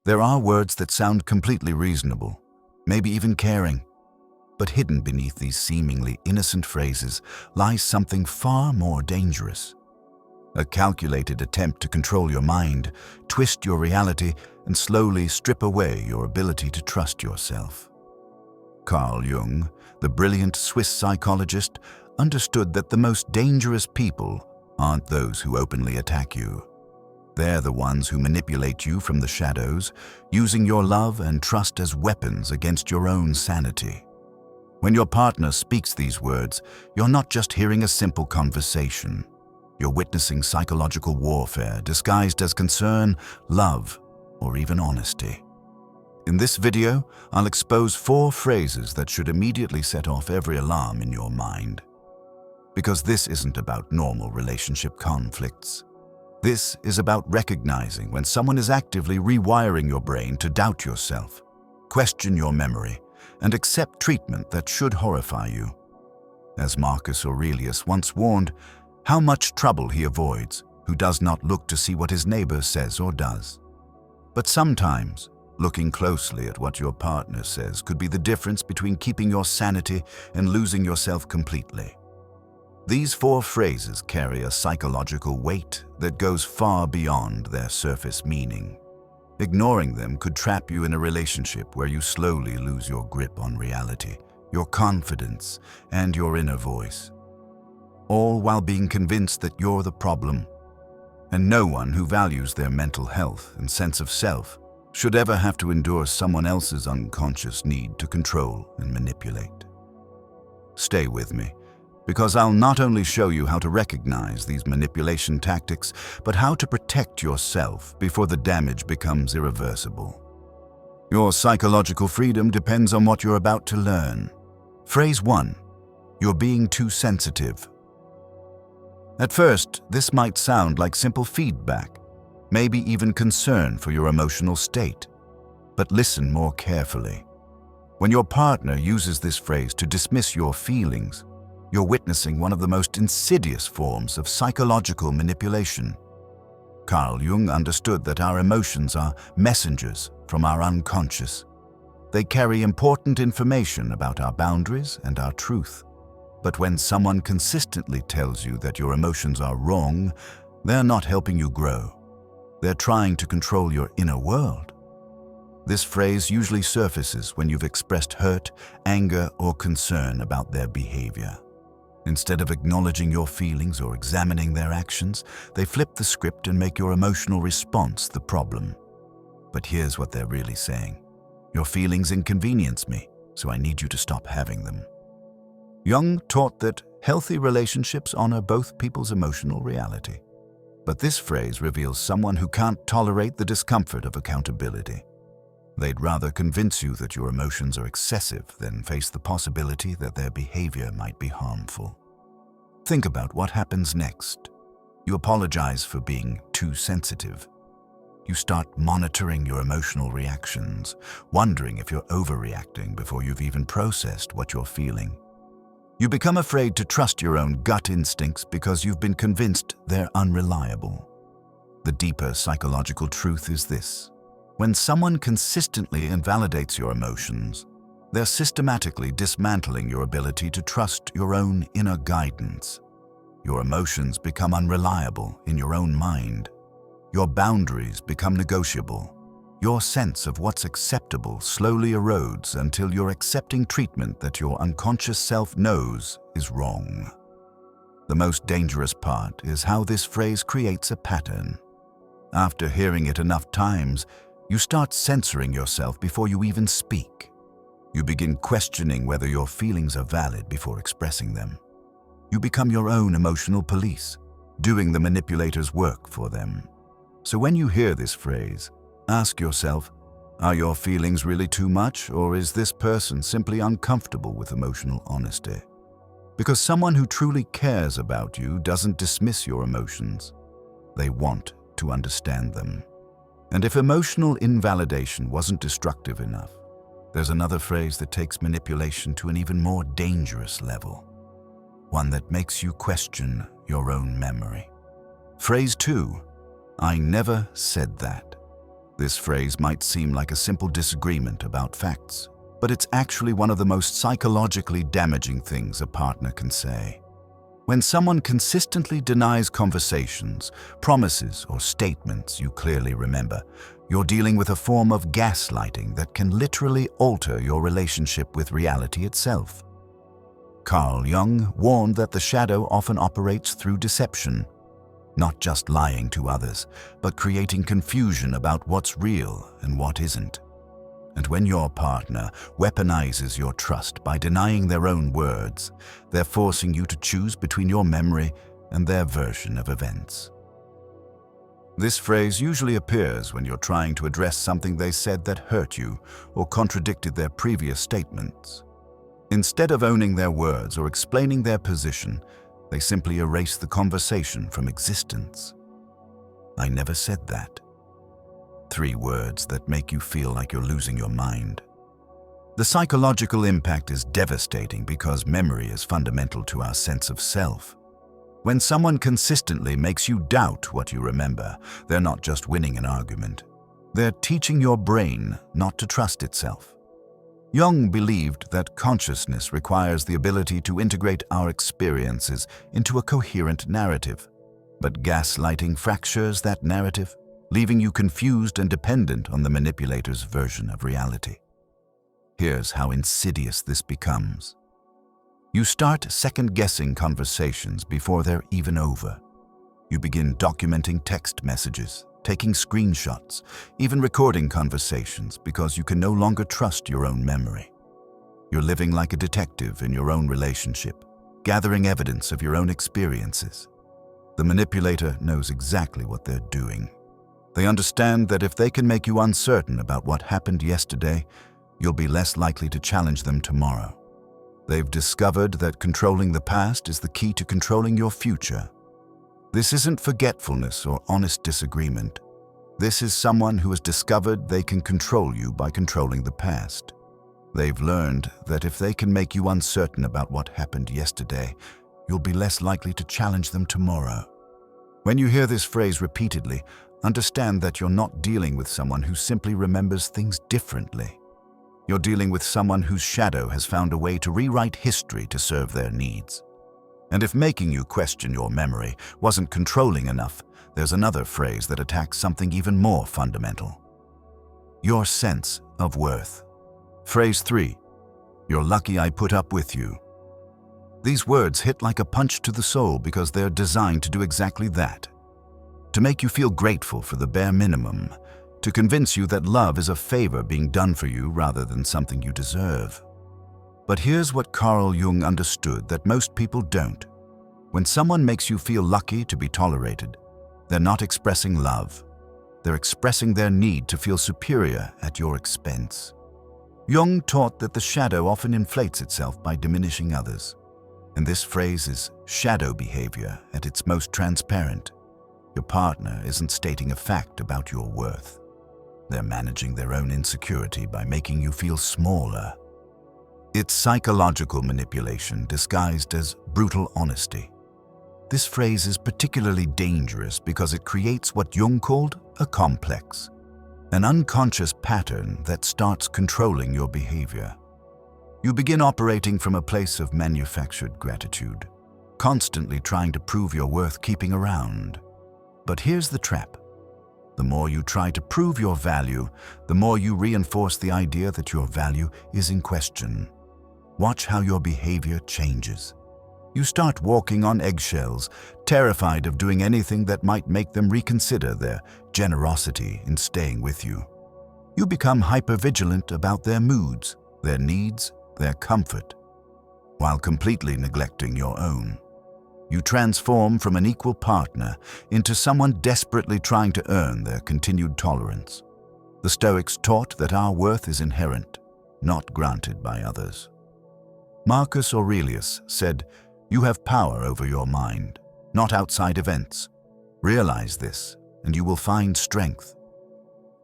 There are words that sound completely reasonable, maybe even caring, but hidden beneath these seemingly innocent phrases lies something far more dangerous. A calculated attempt to control your mind, twist your reality, and slowly strip away your ability to trust yourself. Carl Jung, the brilliant Swiss psychologist, understood that the most dangerous people aren't those who openly attack you. They're the ones who manipulate you from the shadows, using your love and trust as weapons against your own sanity. When your partner speaks these words, you're not just hearing a simple conversation. You're witnessing psychological warfare disguised as concern, love, or even honesty. In this video, I'll expose 4 phrases that should immediately set off every alarm in your mind. Because this isn't about normal relationship conflicts. This is about recognizing when someone is actively rewiring your brain to doubt yourself, question your memory, and accept treatment that should horrify you. As Marcus Aurelius once warned, how much trouble he avoids who does not look to see what his neighbor says or does. But sometimes, looking closely at what your partner says could be the difference between keeping your sanity and losing yourself completely. These 4 phrases carry a psychological weight that goes far beyond their surface meaning. Ignoring them could trap you in a relationship where you slowly lose your grip on reality, your confidence, and your inner voice. All while being convinced that you're the problem. And no one who values their mental health and sense of self should ever have to endure someone else's unconscious need to control and manipulate. Stay with me, because I'll not only show you how to recognize these manipulation tactics, but how to protect yourself before the damage becomes irreversible. Your psychological freedom depends on what you're about to learn. Phrase 1. You're being too sensitive. At first, this might sound like simple feedback, maybe even concern for your emotional state. But listen more carefully. When your partner uses this phrase to dismiss your feelings, you're witnessing one of the most insidious forms of psychological manipulation. Carl Jung understood that our emotions are messengers from our unconscious. They carry important information about our boundaries and our truth. But when someone consistently tells you that your emotions are wrong, they're not helping you grow. They're trying to control your inner world. This phrase usually surfaces when you've expressed hurt, anger, or concern about their behavior. Instead of acknowledging your feelings or examining their actions, they flip the script and make your emotional response the problem. But here's what they're really saying. Your feelings inconvenience me, so I need you to stop having them. Jung taught that healthy relationships honor both people's emotional reality. But this phrase reveals someone who can't tolerate the discomfort of accountability. They'd rather convince you that your emotions are excessive than face the possibility that their behavior might be harmful. Think about what happens next. You apologize for being too sensitive. You start monitoring your emotional reactions, wondering if you're overreacting before you've even processed what you're feeling. You become afraid to trust your own gut instincts because you've been convinced they're unreliable. The deeper psychological truth is this. When someone consistently invalidates your emotions, they're systematically dismantling your ability to trust your own inner guidance. Your emotions become unreliable in your own mind. Your boundaries become negotiable. Your sense of what's acceptable slowly erodes until you're accepting treatment that your unconscious self knows is wrong. The most dangerous part is how this phrase creates a pattern. After hearing it enough times, you start censoring yourself before you even speak. You begin questioning whether your feelings are valid before expressing them. You become your own emotional police, doing the manipulator's work for them. So when you hear this phrase, ask yourself, are your feelings really too much, or is this person simply uncomfortable with emotional honesty? Because someone who truly cares about you doesn't dismiss your emotions. They want to understand them. And if emotional invalidation wasn't destructive enough, there's another phrase that takes manipulation to an even more dangerous level. One that makes you question your own memory. Phrase 2, I never said that. This phrase might seem like a simple disagreement about facts, but it's actually one of the most psychologically damaging things a partner can say. When someone consistently denies conversations, promises, or statements you clearly remember, you're dealing with a form of gaslighting that can literally alter your relationship with reality itself. Carl Jung warned that the shadow often operates through deception, not just lying to others, but creating confusion about what's real and what isn't. And when your partner weaponizes your trust by denying their own words, they're forcing you to choose between your memory and their version of events. This phrase usually appears when you're trying to address something they said that hurt you or contradicted their previous statements. Instead of owning their words or explaining their position, they simply erase the conversation from existence. "I never said that." 3 words that make you feel like you're losing your mind. The psychological impact is devastating because memory is fundamental to our sense of self. When someone consistently makes you doubt what you remember, they're not just winning an argument. They're teaching your brain not to trust itself. Jung believed that consciousness requires the ability to integrate our experiences into a coherent narrative. But gaslighting fractures that narrative, leaving you confused and dependent on the manipulator's version of reality. Here's how insidious this becomes. You start second-guessing conversations before they're even over. You begin documenting text messages, taking screenshots, even recording conversations because you can no longer trust your own memory. You're living like a detective in your own relationship, gathering evidence of your own experiences. The manipulator knows exactly what they're doing. They understand that if they can make you uncertain about what happened yesterday, you'll be less likely to challenge them tomorrow. They've discovered that controlling the past is the key to controlling your future. This isn't forgetfulness or honest disagreement. This is someone who has discovered they can control you by controlling the past. They've learned that if they can make you uncertain about what happened yesterday, you'll be less likely to challenge them tomorrow. When you hear this phrase repeatedly, understand that you're not dealing with someone who simply remembers things differently. You're dealing with someone whose shadow has found a way to rewrite history to serve their needs. And if making you question your memory wasn't controlling enough, there's another phrase that attacks something even more fundamental. Your sense of worth. Phrase 3. You're lucky I put up with you. These words hit like a punch to the soul because they're designed to do exactly that. To make you feel grateful for the bare minimum, to convince you that love is a favor being done for you rather than something you deserve. But here's what Carl Jung understood that most people don't. When someone makes you feel lucky to be tolerated, they're not expressing love. They're expressing their need to feel superior at your expense. Jung taught that the shadow often inflates itself by diminishing others. And this phrase is shadow behavior at its most transparent. Your partner isn't stating a fact about your worth. They're managing their own insecurity by making you feel smaller. It's psychological manipulation disguised as brutal honesty. This phrase is particularly dangerous because it creates what Jung called a complex, an unconscious pattern that starts controlling your behavior. You begin operating from a place of manufactured gratitude, constantly trying to prove your worth keeping around. But here's the trap. The more you try to prove your value, the more you reinforce the idea that your value is in question. Watch how your behavior changes. You start walking on eggshells, terrified of doing anything that might make them reconsider their generosity in staying with you. You become hypervigilant about their moods, their needs, their comfort, while completely neglecting your own. You transform from an equal partner into someone desperately trying to earn their continued tolerance. The Stoics taught that our worth is inherent, not granted by others. Marcus Aurelius said, "You have power over your mind, not outside events. Realize this, and you will find strength."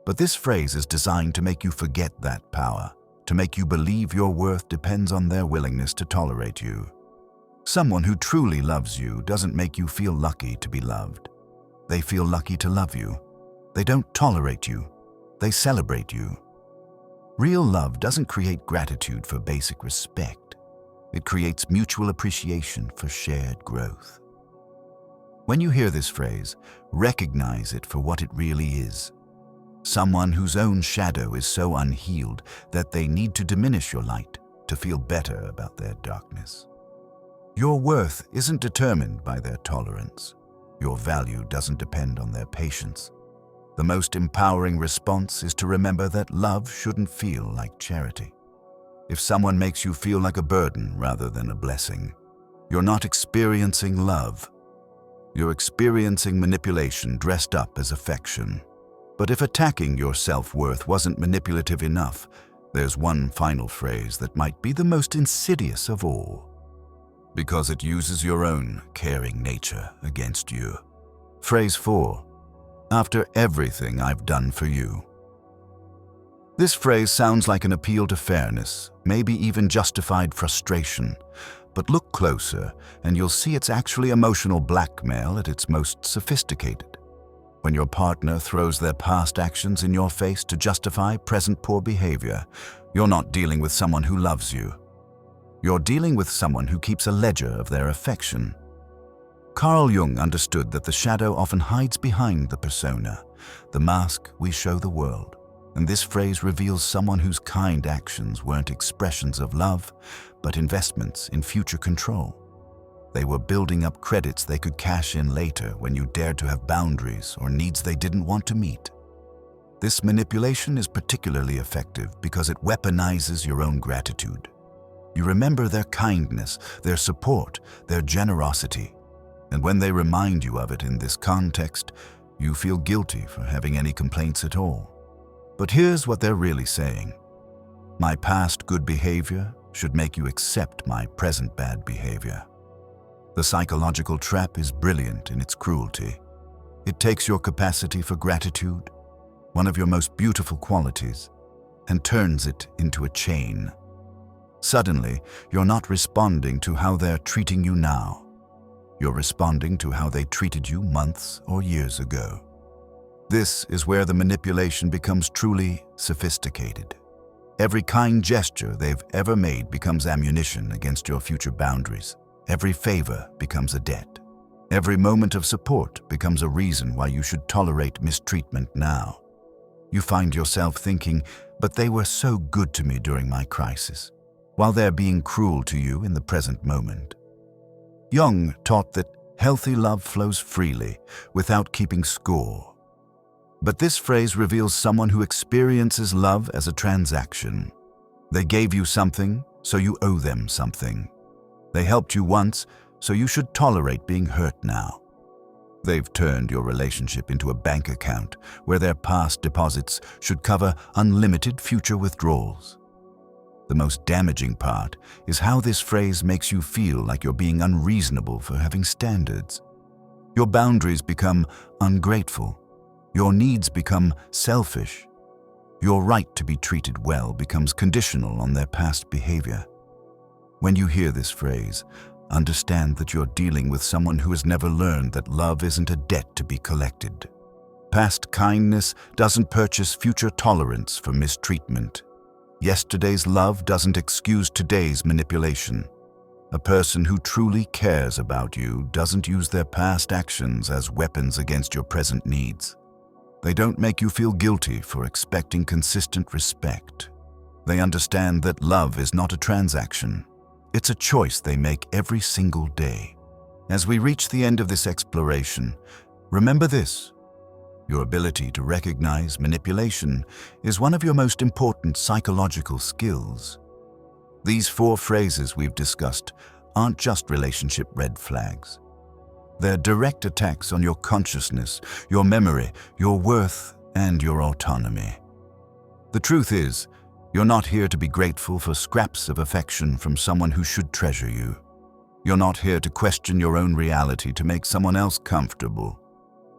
But this phrase is designed to make you forget that power, to make you believe your worth depends on their willingness to tolerate you. Someone who truly loves you doesn't make you feel lucky to be loved. They feel lucky to love you. They don't tolerate you. they celebrate you. Real love doesn't create gratitude for basic respect. It creates mutual appreciation for shared growth. When you hear this phrase, recognize it for what it really is. Someone whose own shadow is so unhealed that they need to diminish your light to feel better about their darkness. Your worth isn't determined by their tolerance. Your value doesn't depend on their patience. The most empowering response is to remember that love shouldn't feel like charity. If someone makes you feel like a burden rather than a blessing, you're not experiencing love. You're experiencing manipulation dressed up as affection. But if attacking your self-worth wasn't manipulative enough, there's one final phrase that might be the most insidious of all, because it uses your own caring nature against you. Phrase 4. After everything I've done for you. This phrase sounds like an appeal to fairness, maybe even justified frustration. But look closer, and you'll see it's actually emotional blackmail at its most sophisticated. When your partner throws their past actions in your face to justify present poor behavior, you're not dealing with someone who loves you. You're dealing with someone who keeps a ledger of their affection. Carl Jung understood that the shadow often hides behind the persona, the mask we show the world. And this phrase reveals someone whose kind actions weren't expressions of love, but investments in future control. They were building up credits they could cash in later when you dared to have boundaries or needs they didn't want to meet. This manipulation is particularly effective because it weaponizes your own gratitude. You remember their kindness, their support, their generosity, and when they remind you of it in this context, you feel guilty for having any complaints at all. But here's what they're really saying. My past good behavior should make you accept my present bad behavior. The psychological trap is brilliant in its cruelty. It takes your capacity for gratitude, one of your most beautiful qualities, and turns it into a chain. Suddenly, you're not responding to how they're treating you now. You're responding to how they treated you months or years ago. This is where the manipulation becomes truly sophisticated. Every kind gesture they've ever made becomes ammunition against your future boundaries. Every favor becomes a debt. Every moment of support becomes a reason why you should tolerate mistreatment now. You find yourself thinking, but they were so good to me during my crisis, while they're being cruel to you in the present moment. Jung taught that healthy love flows freely, without keeping score. But this phrase reveals someone who experiences love as a transaction. They gave you something, so you owe them something. They helped you once, so you should tolerate being hurt now. They've turned your relationship into a bank account where their past deposits should cover unlimited future withdrawals. The most damaging part is how this phrase makes you feel like you're being unreasonable for having standards. Your boundaries become ungrateful. Your needs become selfish. Your right to be treated well becomes conditional on their past behavior. When you hear this phrase, understand that you're dealing with someone who has never learned that love isn't a debt to be collected. Past kindness doesn't purchase future tolerance for mistreatment. Yesterday's love doesn't excuse today's manipulation. A person who truly cares about you doesn't use their past actions as weapons against your present needs. They don't make you feel guilty for expecting consistent respect. They understand that love is not a transaction. It's a choice they make every single day. As we reach the end of this exploration, remember this. Your ability to recognize manipulation is one of your most important psychological skills. These 4 phrases we've discussed aren't just relationship red flags. They're direct attacks on your consciousness, your memory, your worth, and your autonomy. The truth is, you're not here to be grateful for scraps of affection from someone who should treasure you. You're not here to question your own reality to make someone else comfortable.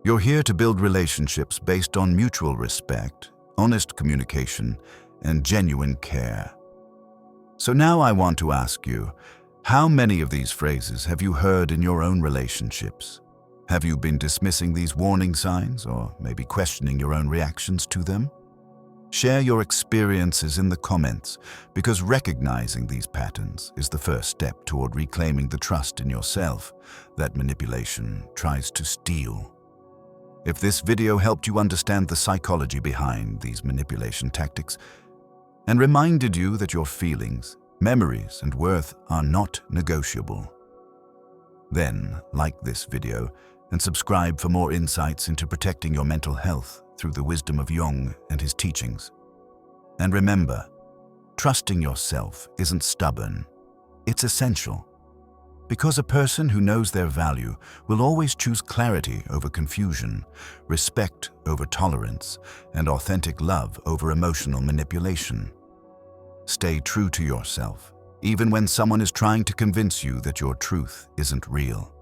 You're here to build relationships based on mutual respect, honest communication, and genuine care. So now I want to ask you, how many of these phrases have you heard in your own relationships? Have you been dismissing these warning signs or maybe questioning your own reactions to them? Share your experiences in the comments, because recognizing these patterns is the first step toward reclaiming the trust in yourself that manipulation tries to steal. If this video helped you understand the psychology behind these manipulation tactics and reminded you that your feelings, memories, and worth are not negotiable, then like this video and subscribe for more insights into protecting your mental health through the wisdom of Jung and his teachings. And remember, trusting yourself isn't stubborn, it's essential. Because a person who knows their value will always choose clarity over confusion, respect over tolerance, and authentic love over emotional manipulation. Stay true to yourself, even when someone is trying to convince you that your truth isn't real.